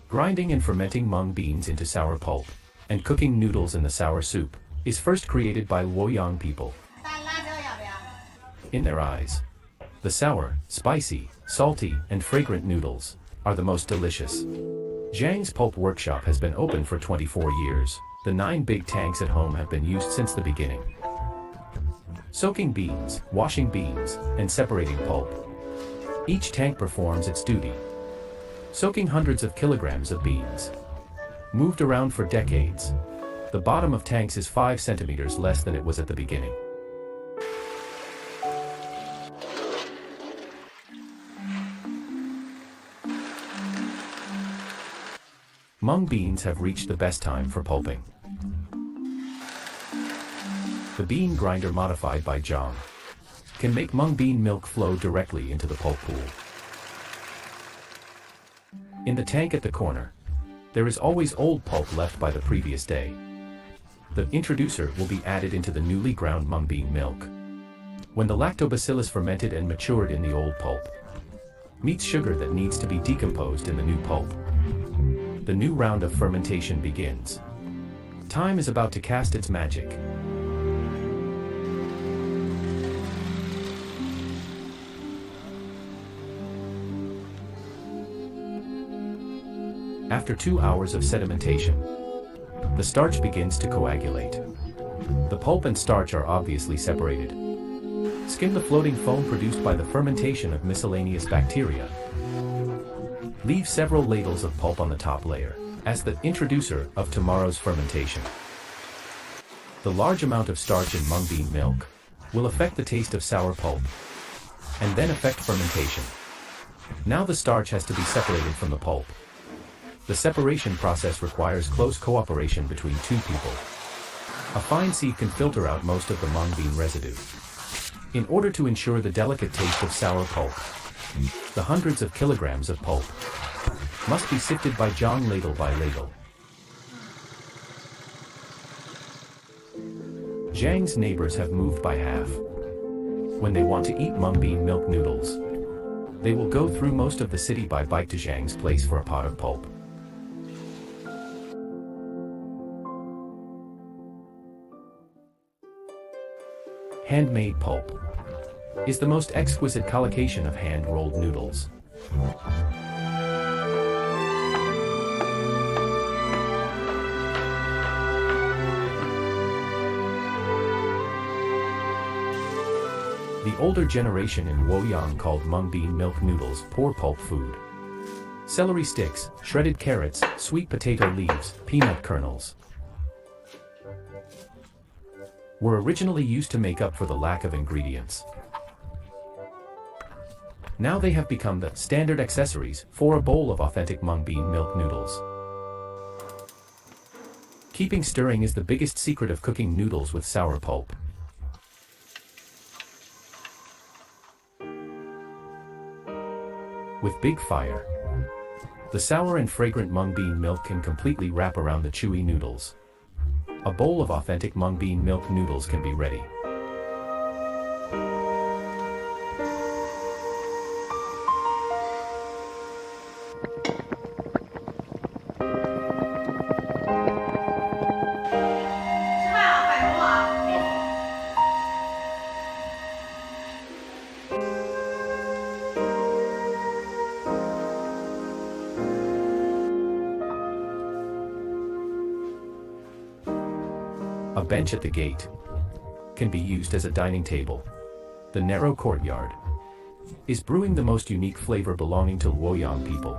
Grinding and fermenting mung beans into sour pulp, and cooking noodles in the sour soup, is first created by Luoyang people. In their eyes, the sour, spicy, salty, and fragrant noodles are the most delicious. Zhang's pulp workshop has been open for 24 years. The 9 big tanks at home have been used since the beginning. Soaking beans, washing beans, and separating pulp. Each tank performs its duty. Soaking hundreds of kilograms of beans. Moved around for decades. The bottom of tanks is 5 centimeters less than it was at the beginning. Mung beans have reached the best time for pulping. The bean grinder modified by Zhang can make mung bean milk flow directly into the pulp pool. In the tank at the corner, there is always old pulp left by the previous day. The introducer will be added into the newly ground mung bean milk. When the lactobacillus fermented and matured in the old pulp meets sugar that needs to be decomposed in the new pulp, the new round of fermentation begins. Time is about to cast its magic. After 2 hours of sedimentation, the starch begins to coagulate. The pulp and starch are obviously separated. Skim the floating foam produced by the fermentation of miscellaneous bacteria. Leave several ladles of pulp on the top layer, as the introducer of tomorrow's fermentation. The large amount of starch in mung bean milk will affect the taste of sour pulp, and then affect fermentation. Now the starch has to be separated from the pulp. The separation process requires close cooperation between 2 people. A fine sieve can filter out most of the mung bean residue. In order to ensure the delicate taste of sour pulp, the hundreds of kilograms of pulp must be sifted by Zhang ladle by ladle. Zhang's neighbors have moved by half. When they want to eat mung bean milk noodles, they will go through most of the city by bike to Zhang's place for a pot of pulp. Handmade pulp is the most exquisite collocation of hand-rolled noodles. The older generation in Luoyang called mung bean milk noodles poor pulp food. Celery sticks, shredded carrots, sweet potato leaves, peanut kernels were originally used to make up for the lack of ingredients. Now they have become the standard accessories for a bowl of authentic mung bean milk noodles. Keeping stirring is the biggest secret of cooking noodles with sour pulp. With big fire, the sour and fragrant mung bean milk can completely wrap around the chewy noodles. A bowl of authentic mung bean milk noodles can be ready. A bench at the gate can be used as a dining table. The narrow courtyard is brewing the most unique flavor belonging to Luoyang people.